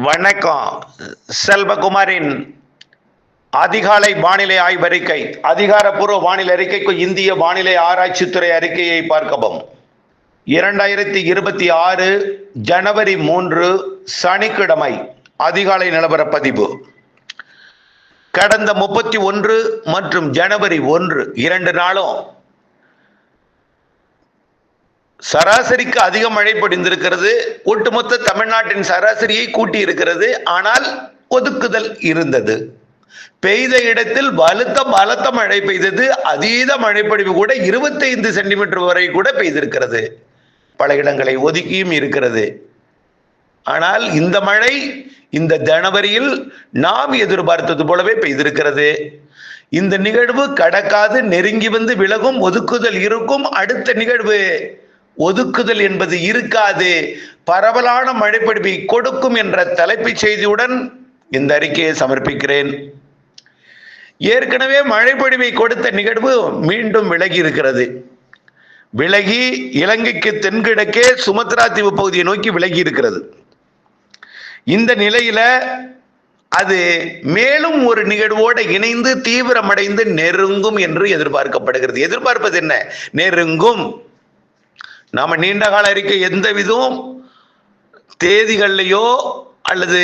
வணக்கம். செல்வகுமாரின் அதிகாலை வானிலை ஆய்வறிக்கை. அதிகாரப்பூர்வ வானிலை அறிக்கைக்கு இந்திய வானிலை ஆராய்ச்சித்துறை அறிக்கையை பார்க்கவும். 2026 ஜனவரி 3 சனிக்கிழமை அதிகாலை நிலவர பதிவு. கடந்த 31 மற்றும் ஜனவரி 1 2 நாளும் சராசரிக்கு அதிக மழை பொழிந்திருக்கிறது. ஒட்டுமொத்த தமிழ்நாட்டின் சராசரியை கூட்டி இருக்கிறது. ஆனால் ஒதுக்குதல் இருந்தது. பெய்த இடத்தில் பலத்த மழை பெய்தது. அதீத மழைப்பொழிவு கூட 25 சென்டிமீட்டர் வரை கூட பெய்திருக்கிறது. பல இடங்களை ஒதுக்கியும் இருக்கிறது. ஆனால் இந்த மழை இந்த ஜனவரியில் நாம் எதிர்பார்த்தது போலவே பெய்திருக்கிறது. இந்த நிகழ்வு கடக்காது, நெருங்கி வந்து விலகும். ஒதுக்குதல் இருக்கும். அடுத்த நிகழ்வு ஒதுக்குதல் என்பது இருக்காது, பரவலான மழைப்பொழிவை கொடுக்கும் என்ற தலைப்புச் செய்தியுடன் இந்த அறிக்கையை சமர்ப்பிக்கிறேன். ஏற்கனவே மழைப்பொழிவை கொடுத்த நிகழ்வு மீண்டும் விலகி இருக்கிறது. விலகி இலங்கைக்கு தென்கிழக்கே சுமத்ரா தீவு பகுதியை நோக்கி விலகி இருக்கிறது. இந்த நிலையில அது மேலும் ஒரு நிகழ்வோடு இணைந்து தீவிரமடைந்து நெருங்கும் என்று எதிர்பார்க்கப்படுகிறது. எதிர்பார்ப்பது என்ன? நெருங்கும். நாம நீண்ட கால அறிக்கை எந்த விதம் தேதிகள்லையோ அல்லது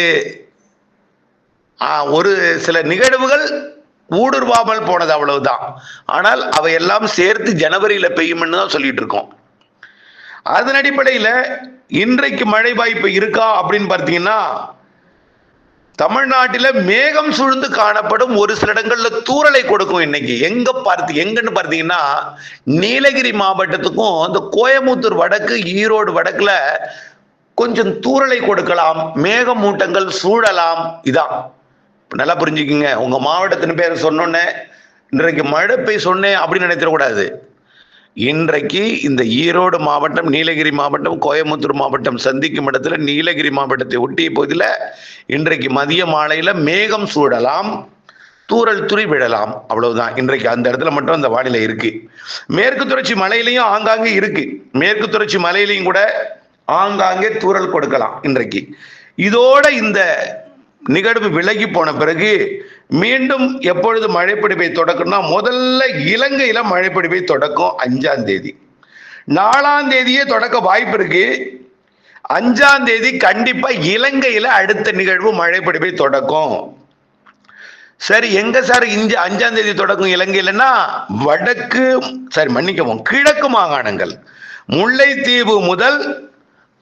ஒரு சில நிகழ்வுகள் ஊடுருவாமல் போனது, அவ்வளவுதான். ஆனால் அவையெல்லாம் சேர்த்து ஜனவரியில பெய்யும்னு தான் சொல்லிட்டு இருக்கோம். அதன் அடிப்படையில் இன்றைக்கு மழை வாய்ப்பு இருக்கா அப்படின்னு பார்த்தீங்கன்னா, தமிழ்நாட்டில மேகம் சூழ்ந்து காணப்படும். ஒரு சில இடங்கள்ல தூறலை கொடுக்கும். இன்னைக்கு எங்கன்னு பார்த்தீங்கன்னா, நீலகிரி மாவட்டத்துக்கும் இந்த கோயம்புத்தூர் வடக்கு, ஈரோடு வடக்குல கொஞ்சம் தூறலை கொடுக்கலாம். மேகமூட்டங்கள் சூழலாம். இதான் நல்லா புரிஞ்சுக்குங்க. உங்க மாவட்டத்தின் பேர் சொன்னோன்னே இன்றைக்கு மழை பெய் சொன்னேன் அப்படின்னு நினைத்திடக்கூடாது. இன்றைக்கு இந்த ஈரோடு மாவட்டம், நீலகிரி மாவட்டம், கோயம்புத்தூர் மாவட்டம் சந்திக்கும் இடத்துல நீலகிரி மாவட்டத்தை ஒட்டிய பகுதியில் இன்றைக்கு மதிய மாலையில மேகம் சூழலாம், தூறல் துளி விழலாம். அவ்வளவுதான். இன்றைக்கு அந்த இடத்துல மட்டும் அந்த வானிலை இருக்கு. மேற்கு தொடர்ச்சி மலையிலையும் ஆங்காங்கே இருக்கு. மேற்கு தொடர்ச்சி மலையிலையும் கூட ஆங்காங்கே தூறல் கொடுக்கலாம் இன்றைக்கு. இதோட இந்த நிகழ்வு விலகி போன பிறகு மீண்டும் எப்பொழுது மழைப்பொழிவை தொடக்கம்னா, முதல்ல இலங்கையில மழைப்பொழிவை தொடக்கும் 5ஆம் தேதி. 4ஆம் தேதியே தொடக்க வாய்ப்பு இருக்கு. 5ஆம் தேதி கண்டிப்பா இலங்கையில அடுத்த நிகழ்வு மழைப்பொழிவை தொடக்கும். சரி, எங்க சார் 5ஆம் தேதி தொடக்கும் இலங்கையிலன்னா, கிழக்கு மாகாணங்கள், முல்லைத்தீவு முதல்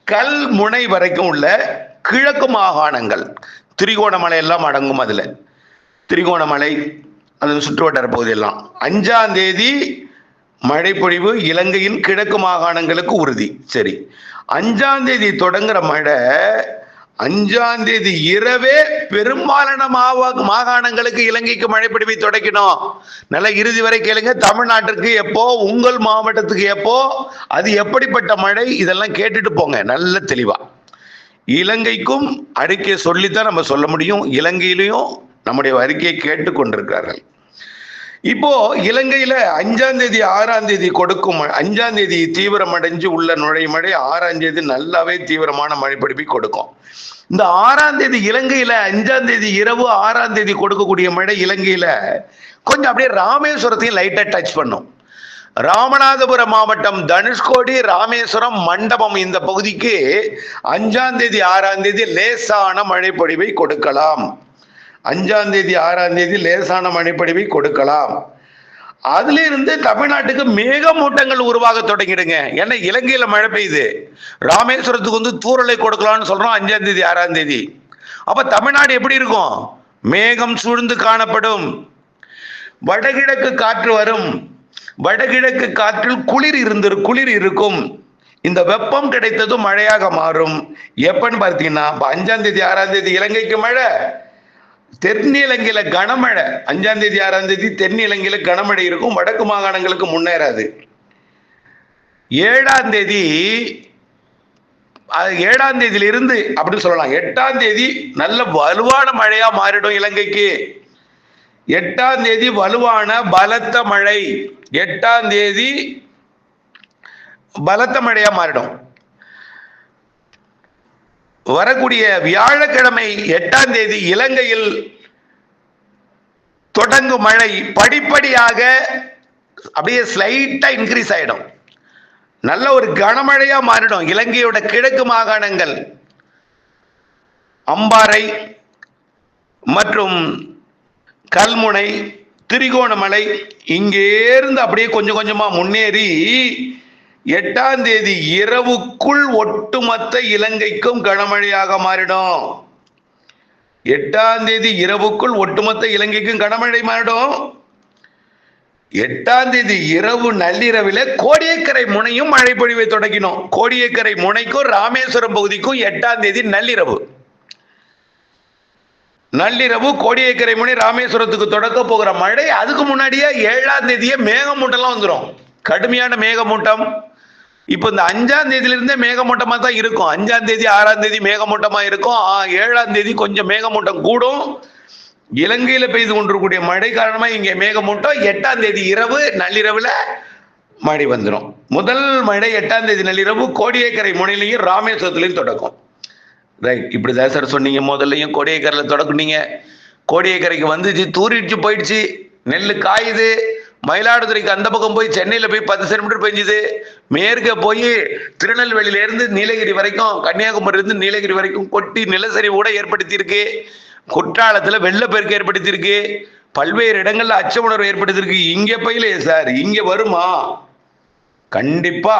கல்முனை வரைக்கும் உள்ள கிழக்கு மாகாணங்கள், திரிகோணமலை எல்லாம் அடங்கும். அதுல திரிகோணமலை, அது சுற்றுவட்டார பகுதியெல்லாம் 5ஆம் தேதி மழைப்பொழிவு இலங்கையின் கிழக்கு மாகாணங்களுக்கு உறுதி. சரி, 5ஆம் தேதி தொடங்குற மழை 5ஆம் தேதி இரவே பெரும்பாலான மாகாணங்களுக்கு இலங்கைக்கு மழைப்பொழிவை தொடக்கணும். நல்ல இறுதி வரை கேளுங்க. தமிழ்நாட்டிற்கு எப்போ, உங்கள் மாவட்டத்துக்கு எப்போ, அது எப்படிப்பட்ட மழை, இதெல்லாம் கேட்டுட்டு போங்க நல்ல தெளிவா. இலங்கைக்கும் அறிக்கையை சொல்லித்தான் நம்ம சொல்ல முடியும். இலங்கையிலையும் நம்முடைய அறிக்கையை கேட்டு கொண்டிருக்கிறார்கள். இப்போ இலங்கையில 5ஆம் தேதி 6ஆம் தேதி கொடுக்கும். 5ஆம் தேதி தீவிரமடைஞ்சு உள்ள நுழையும் மழை 6ஆம் தேதி நல்லாவே தீவிரமான மழைப்பொழிவை கொடுக்கும். இந்த 6ஆம் தேதி இலங்கையில 5ஆம் தேதி இரவு 6ஆம் தேதி கொடுக்கக்கூடிய மழை இலங்கையில கொஞ்சம் அப்படியே ராமேஸ்வரத்தையும் லைட்டா டச் பண்ணும். ராமநாதபுரம் மாவட்டம், தனுஷ்கோடி, ராமேஸ்வரம், மண்டபம் இந்த பகுதிக்கு 5ஆம் தேதி 6ஆம் தேதி லேசான மழைப்பொழிவை கொடுக்கலாம். 5ஆம் தேதி 6ஆம் தேதி லேசான மழைப்பொழிவை கொடுக்கலாம். அதுல இருந்து தமிழ்நாட்டுக்கு மேகமூட்டங்கள் உருவாக தொடங்கிடுங்க. ஏன்னா இலங்கையில மழை பெய்யுது, ராமேஸ்வரத்துக்கு வந்து தூறலை கொடுக்கலாம்னு சொல்றோம் 5ஆம் தேதி 6ஆம் தேதி. அப்ப தமிழ்நாடு எப்படி இருக்கும்? மேகம் சூழ்ந்து காணப்படும். வடகிழக்கு காற்று வரும். வடகிழக்கு காற்றில் குளிர் இருக்கும். இந்த வெப்பம் கிடைத்ததும் மழையாக மாறும். எப்பன்னு பார்த்தீங்கன்னா, 5ஆம் தேதி 6ஆம் தேதி இலங்கைக்கு மழை, தென்னிலங்கையில கனமழை. 5ஆம் தேதி 6ஆம் தேதி தென்னிலங்கையில கனமழை இருக்கும். வடக்கு மாகாணங்களுக்கு முன்னேறாது. 7ஆம் தேதி 7ஆம் தேதியிலிருந்து அப்படின்னு சொல்லலாம். 8ஆம் தேதி நல்ல வலுவான மழையா மாறிடும் இலங்கைக்கு. 8ஆம் தேதி வலுவான பலத்த மழை, 8ஆம் தேதி பலத்த மழையா மாறிடும். வரக்கூடிய வியாழக்கிழமை 8ஆம் தேதி இலங்கையில் தொடங்கும் மழை படிப்படியாக அப்படியே ஸ்லைட்டா இன்க்ரீஸ் ஆயிடும். நல்ல ஒரு கனமழையா மாறிடும். இலங்கையோட கிழக்கு மாகாணங்கள் அம்பாறை மற்றும் கல்முனை, திரிகோணமலை இங்கேருந்து அப்படியே கொஞ்சம் கொஞ்சமா முன்னேறி 8ஆம் தேதி இரவுக்குள் ஒட்டுமொத்த இலங்கைக்கும் கனமழையாக மாறிடும். 8ஆம் தேதி இரவுக்குள் ஒட்டுமொத்த இலங்கைக்கும் கனமழை மாறிடும். 8ஆம் தேதி இரவு நள்ளிரவில் கோடியக்கரை முனையும் மழை பொழிவை தொடங்கினோம். கோடியக்கரை முனைக்கும் ராமேஸ்வரம் பகுதிக்கும் 8ஆம் தேதி நள்ளிரவு கோடியக்கரை முனை ராமேஸ்வரத்துக்கு தொடக்க போகிற மழை. அதுக்கு முன்னாடியே 7ஆம் தேதியே மேகமூட்டம்லாம் வந்துடும். கடுமையான மேகமூட்டம். இப்போ இந்த 5ஆம் தேதியிலிருந்தே மேகமூட்டமா தான் இருக்கும். 5ஆம் தேதி 6ஆம் தேதி மேகமூட்டமா இருக்கும். 7ஆம் தேதி கொஞ்சம் மேகமூட்டம் கூடும். இலங்கையில பெய்து கொண்டிருக்கூடிய மழை காரணமா இங்கே மேகமூட்டம். 8ஆம் தேதி இரவு நள்ளிரவுல மழை வந்துடும். முதல் மழை 8ஆம் தேதி நள்ளிரவு கோடியக்கரை முனையிலையும் ராமேஸ்வரத்திலையும் தொடக்கும். ரைட், இப்படிதான் சார் சொன்னீங்க. முதல்லையும் கோடியக்கரையில் தொடக்குனீங்க. கோடியக்கரைக்கு வந்துச்சு, தூரிடுச்சு, போயிடுச்சு. நெல் காயுது. மயிலாடுதுறைக்கு அந்த பக்கம் போய் சென்னையில போய் 10 சென்டிமீட்டர் பெஞ்சுது. மேற்க போய் திருநெல்வேலியில இருந்து நீலகிரி வரைக்கும், கன்னியாகுமரி இருந்து நீலகிரி வரைக்கும் கொட்டி நிலச்சரிவு கூட ஏற்படுத்தி இருக்கு. குற்றாலத்துல வெள்ளப்பெருக்கு ஏற்படுத்தியிருக்கு. பல்வேறு இடங்கள்ல அச்ச உணர்வு ஏற்படுத்தியிருக்கு. இங்க பயிலே சார், இங்க வருமா? கண்டிப்பா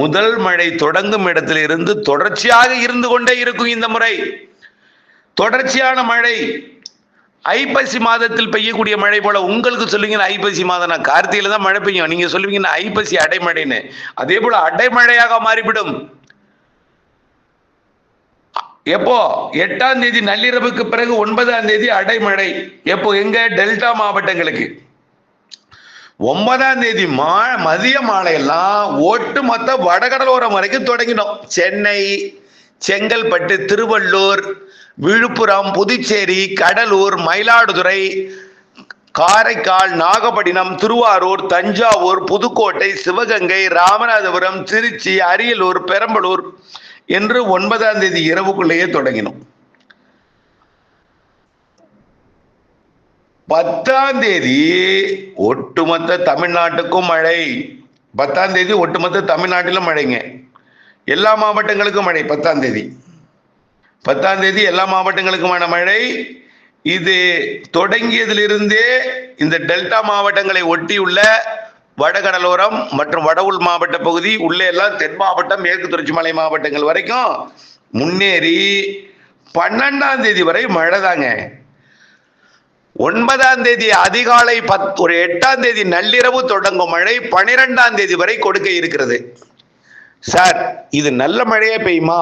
முதல் மழை தொடங்கும் இடத்துல இருந்து தொடர்ச்சியாக இருந்து கொண்டே இருக்கும். இந்த முறை தொடர்ச்சியான மழை. ஐப்பசி மாதத்தில் பெய்யக்கூடிய மழை போல உங்களுக்கு சொல்லுவீங்க ஐப்பசி மாதம், நான் கார்த்திகையில தான் மழை பெய்யும். நீங்க சொல்லுவீங்க ஐப்பசி அடைமழைன்னு. அதே போல அடைமழையாக மாறிவிடும். எப்போ? 8ஆம் தேதி நள்ளிரவுக்கு பிறகு 9ஆம் தேதி அடைமழை. எப்போ? எங்க? டெல்டா மாவட்டங்களுக்கு. 9ஆம் தேதி மதிய மாலையெல்லாம் ஒட்டுமொத்த வடகடலோரம் வரைக்கும் தொடங்கிடும். சென்னை, செங்கல்பட்டு, திருவள்ளூர், விழுப்புரம், புதுச்சேரி, கடலூர், மயிலாடுதுறை, காரைக்கால், நாகப்பட்டினம், திருவாரூர், தஞ்சாவூர், புதுக்கோட்டை, சிவகங்கை, ராமநாதபுரம், திருச்சி, அரியலூர், பெரம்பலூர் என்று 9ஆம் தேதி இரவுக்குள்ளேயே தொடங்கினோம். 10ஆம் தேதி ஒட்டுமொத்த தமிழ்நாட்டுக்கும் மழை. 10ஆம் தேதி ஒட்டுமொத்த தமிழ்நாட்டிலும் மழைங்க. எல்லா மாவட்டங்களுக்கும் மழை. 10ஆம் தேதி எல்லா மாவட்டங்களுக்குமான மழை. இது தொடங்கியதிலிருந்தே இந்த டெல்டா மாவட்டங்களை ஒட்டியுள்ள வடகடலோரம் மற்றும் வட உள் மாவட்ட பகுதி உள்ளே எல்லாம் தென் மாவட்டம், மேற்கு தொடர்ச்சி மலை மாவட்டங்கள் வரைக்கும் முன்னேறி 12ஆம் தேதி வரை மழை தாங்க. 9ஆம் தேதி அதிகாலை 8ஆம் தேதி நள்ளிரவு தொடங்கும் மழை 12ஆம் தேதி வரை கொடுக்க இருக்கிறது. சார், இது நல்ல மழையே பெய்யுமா?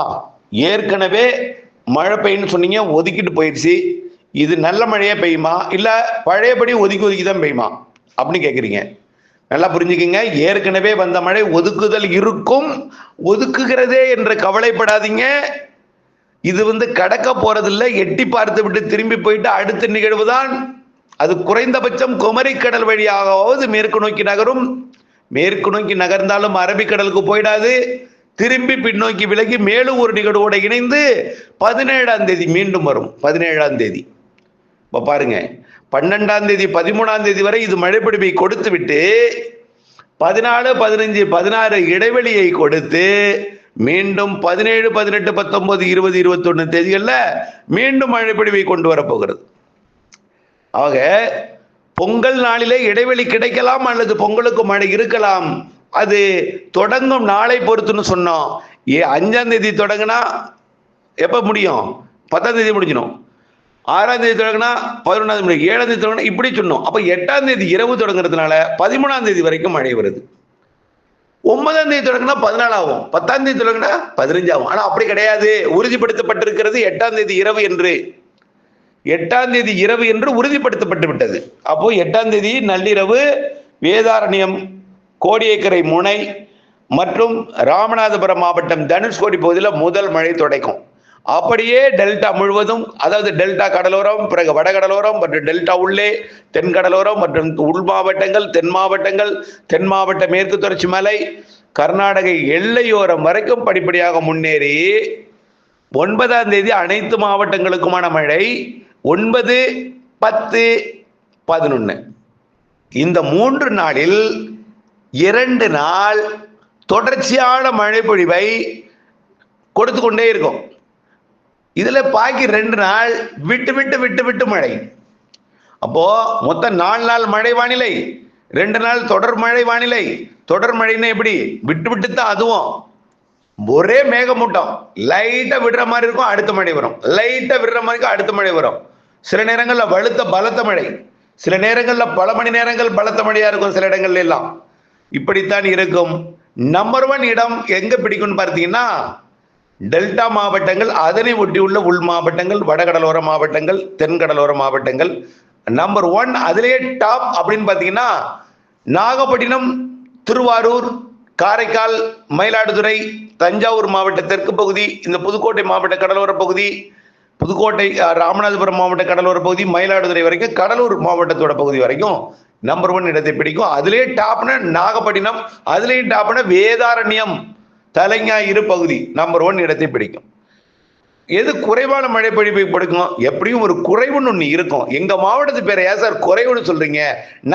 ஏற்கனவே மழை பெய்யுன்னு சொன்னீங்க, ஒதுக்கிட்டு போயிடுச்சு. இது நல்ல மழையே பெய்யுமா இல்ல பழையபடி ஒதுக்கி தான் பெய்யுமா அப்படின்னு கேட்குறீங்க. நல்லா புரிஞ்சுக்கிங்க. ஏற்கனவே வந்த மழை ஒதுக்குதல் இருக்கும். ஒதுக்குகிறதே என்று கவலைப்படாதீங்க. இது கடக்க போறதில்லை. எட்டி பார்த்து விட்டு திரும்பி போயிட்டு அடுத்த நிகழ்வு தான். அது குறைந்தபட்சம் குமரிக்கடல் வழியாகவாவது மேற்கு நோக்கி நகரும். மேற்கு நோக்கி நகர்ந்தாலும் அரபிக்கடலுக்கு போயிடாது. திரும்பி பின்னோக்கி விலகி மேலும் ஒரு நிகழ்வோடு இணைந்து 17ஆம் தேதி மீண்டும் வரும். 17ஆம் தேதி இப்ப பாருங்க, 12ஆம் தேதி 13ஆம் தேதி வரை இது மழைப்பிடிப்பை கொடுத்து விட்டு 14, 15, 16 இடைவெளியை கொடுத்து மீண்டும் 17, 18, 19, 20, 21 தேதிகளில் மீண்டும் மழைப்பிடிவை கொண்டு வரப்போகிறது. ஆக பொங்கல் நாளிலே இடைவெளி கிடைக்கலாம் அல்லது பொங்கலுக்கு மழை இருக்கலாம். அது தொடங்கும் நாளை பொறுத்துன்னு சொன்னோம். 5ஆம் தேதி தொடங்கினா எப்ப முடியும்? 10ஆம் தேதி முடிஞ்சிடும். 6ஆம் தேதி தொடங்கினா 11ஆம் தேதி முடியும். 7ஆம் தேதி தொடங்கினா இப்படி சொன்னோம். அப்ப 8ஆம் தேதி இரவு தொடங்குறதுனால 13ஆம் தேதி வரைக்கும் மழை வருது. 9ஆம் தேதி தொடங்கினா 14 ஆகும். 10ஆம் தேதி தொடங்கினா 15 ஆகும். ஆனா அப்படி கிடையாது. உறுதிப்படுத்தப்பட்டிருக்கிறது 8ஆம் தேதி இரவு என்று. 8ஆம் தேதி இரவு என்று உறுதிப்படுத்தப்பட்டு விட்டது. அப்போ 8ஆம் தேதி நள்ளிரவு வேதாரண்யம், கோடியக்கரை முனை மற்றும் ராமநாதபுரம் மாவட்டம் தனுஷ்கோடி பகுதியில் முதல் மழை தொடக்கும். அப்படியே டெல்டா முழுவதும், அதாவது டெல்டா கடலோரம், பிறகு வடகடலோரம் மற்றும் டெல்டா உள்ளே தென்கடலோரம் மற்றும் உள் மாவட்டங்கள், தென் மாவட்டங்கள், தென் மாவட்ட மேற்கு தொடர்ச்சி மலை, கர்நாடக எல்லையோரம் வரைக்கும் படிப்படியாக முன்னேறி 9ஆம் தேதி அனைத்து மாவட்டங்களுக்குமான மழை 9, 10, 11. இந்த 3 நாளில் 2 நாள் தொடர்ச்சியான மழை பொழிவை கொடுத்து கொண்டே இருக்கும். இதுல பாக்கி 2 நாள் விட்டு விட்டு விட்டு விட்டு மழை. அப்போ மொத்தம் 4 நாள் மழை வானிலை, 2 நாள் தொடர் மழை வானிலை. தொடர் மழைன்னா எப்படி? விட்டு விட்டு தான் அதுவும். ஒரே மேகமூட்டம் லைட்டா விடுற மாதிரி இருக்கும், அடுத்த மழை வரும். லைட்டா விடுற மாதிரி இருக்கும், அடுத்த மழை வரும். சில நேரங்கள்ல வலுத்த பலத்த மழை, சில நேரங்கள்ல பல மணி நேரங்கள் பலத்த மழையா இருக்கும், சில இடங்கள்ல எல்லாம் இப்படித்தான் இருக்கும். நம்பர் 1 இடம் எங்க பிடிக்கும்னு பார்த்தீங்கன்னா டெல்டா மாவட்டங்கள், அதனை ஒட்டியுள்ள உள் மாவட்டங்கள், வடகடலோர மாவட்டங்கள், தென்கடலோர மாவட்டங்கள். நம்பர் 1 அதிலேயே டாப் அப்படின்னு பார்த்தீங்கன்னா நாகப்பட்டினம், திருவாரூர், காரைக்கால், மயிலாடுதுறை, தஞ்சாவூர் மாவட்ட தெற்கு பகுதி, இந்த புதுக்கோட்டை மாவட்ட கடலோர பகுதி, புதுக்கோட்டை ராமநாதபுரம் மாவட்ட கடலோர பகுதி, மயிலாடுதுறை வரைக்கும், கடலூர் மாவட்டத்தோட பகுதி வரைக்கும் நம்பர் 1 இடத்தை பிடிக்கும். அதிலே டாப்னா நாகப்பட்டினம், அதுலேயும் டாப்னா வேதாரண்யம், தலைஞாயிறு பகுதி நம்பர் 1 இடத்தை பிடிக்கும். எது குறைவான மழை பொழிவை கொடுக்கும்? எப்படியும் ஒரு குறைவுன்னு ஒன்று இருக்கும். எங்க மாவட்டத்து பேரை ஏன் சார் குறைவுன்னு சொல்றீங்க?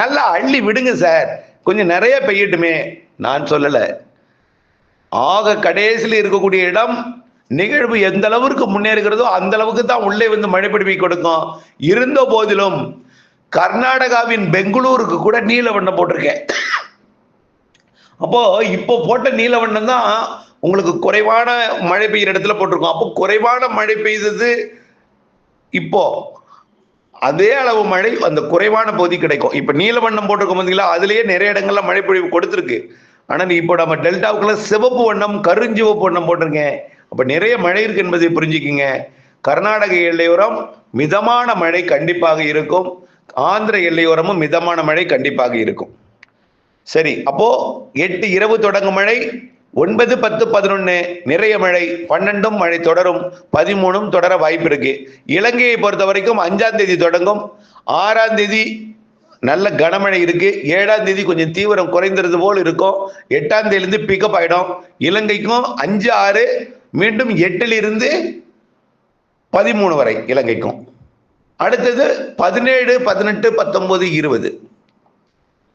நல்லா அள்ளி விடுங்க சார், கொஞ்சம் நிறைய பெய்யட்டுமே. நான் சொல்லல. ஆக கடைசியில் இருக்கக்கூடிய இடம் நிகழ்வு எந்த அளவுக்கு முன்னேறுகிறதோ அந்த அளவுக்கு தான் உள்ளே வந்து மழை பொழிவை கொடுக்கும். இருந்த போதிலும் கர்நாடகாவின் பெங்களூருக்கு கூட நீல வண்ணம் போட்டிருக்கேன். அப்போ இப்போ போட்ட நீல வண்ணம் தான் உங்களுக்கு குறைவான மழை பெய்யுற இடத்துல போட்டிருக்கோம். அப்போ குறைவான மழை பெய்தது இப்போ அதே அளவு மழை அந்த குறைவான பகுதி கிடைக்கும். இப்ப நீல வண்ணம் போட்டிருக்கோம் பார்த்தீங்களா, அதுலயே நிறைய இடங்கள்ல மழை பொழிவு கொடுத்துருக்கு. ஆனா இப்போ நம்ம டெல்டாவுக்குள்ள சிவப்பு வண்ணம், கருஞ்சிவப்பு வண்ணம் போட்டிருக்கேன். அப்ப நிறைய மழை இருக்கு என்பதை புரிஞ்சுக்கிங்க. கர்நாடக எல்லையோரம் மிதமான மழை கண்டிப்பாக இருக்கும். ஆந்திர எல்லையோரமும் மிதமான மழை கண்டிப்பாக இருக்கும். சரி, அப்போ 8 இரவு தொடங்கும் மழை, 9, 10, 11 நிறைய மழை, 12 மழை தொடரும், 13 தொடர வாய்ப்பு இருக்கு. இலங்கையை பொறுத்த வரைக்கும் 5ஆம் தேதி தொடங்கும், 6ஆம் தேதி நல்ல கனமழை இருக்கு, 7ஆம் தேதி கொஞ்சம் தீவிரம் குறைந்திருது போல் இருக்கும், 8ஆம் தேதியிலிருந்து பிக்கப் ஆயிடும். இலங்கைக்கும் 5, 6 மீண்டும் 8லிருந்து 13 வரை இலங்கைக்கும். அடுத்தது 17, 18, 19, 20.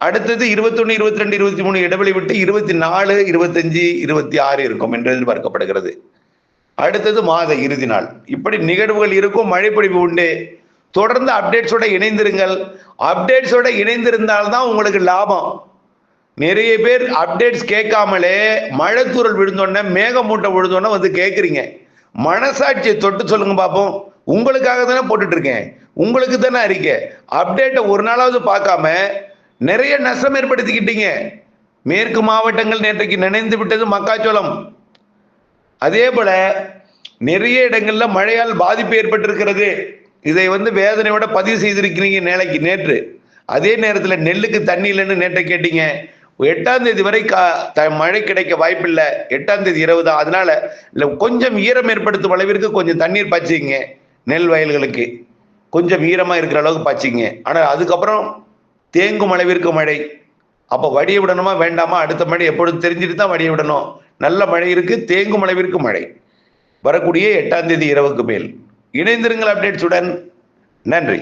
அடுத்தது 21, 22, 23 இடைவெளி விட்டு 24, 25, 26 இருக்கும் என்று எதிர்பார்க்கப்படுகிறது. அடுத்தது மாத இறுதி நாள். இப்படி நிகழ்வுகள் இருக்கும், மழைப்பொழிவு உண்டு. தொடர்ந்து அப்டேட்ஸோட இணைந்திருங்கள். அப்டேட்ஸோட இணைந்திருந்தால்தான் உங்களுக்கு லாபம். நிறைய பேர் அப்டேட்ஸ் கேட்காமலே மழைத்தூரல் விழுந்தோடனே, மேகமூட்டம் விழுந்தோடனே வந்து கேட்குறீங்க. மனசாட்சியை தொட்டு சொல்லுங்க பார்ப்போம். உங்களுக்காக தானே போட்டுட்டு இருக்கேன், உங்களுக்கு தானே அறிக்கை. அப்டேட்டை ஒரு நாளாவது பார்க்காம நிறைய நஷ்டம் ஏற்படுத்திக்கிட்டீங்க. மேற்கு மாவட்டங்கள் நேற்றைக்கு நினைந்து விட்டது மக்காச்சோளம். அதே போல நிறைய இடங்கள்ல மழையால் பாதிப்பு ஏற்பட்டிருக்கிறது. இதை வந்து வேதனையோட பதிவு செய்திருக்கிறீங்க நேற்று. அதே நேரத்தில் நெல்லுக்கு தண்ணி இல்லைன்னு நேற்றை கேட்டீங்க. 8ஆம் தேதி வரை மழை கிடைக்க வாய்ப்பில்லை. 8ஆம் தேதி இரவு தான். அதனால கொஞ்சம் ஈரம் ஏற்படுத்தும் அளவிற்கு கொஞ்சம் தண்ணீர் பாய்ச்சிங்க. நெல் வயல்களுக்கு கொஞ்சம் ஈரமா இருக்கிற அளவுக்கு பாய்ச்சிங்க. ஆனால் அதுக்கப்புறம் தேங்கும் அளவிற்கு மழை. அப்போ வடிய விடணுமா வேண்டாமா? அடுத்த மழை எப்பொழுது தெரிஞ்சுட்டு தான் வடிய விடணும். நல்ல மழை இருக்கு, தேங்கும் அளவிற்கு மழை வரக்கூடிய 8ஆம் தேதி இரவுக்கு மேல். இணைந்திருங்கள் அப்டேட்ஸுடன். நன்றி.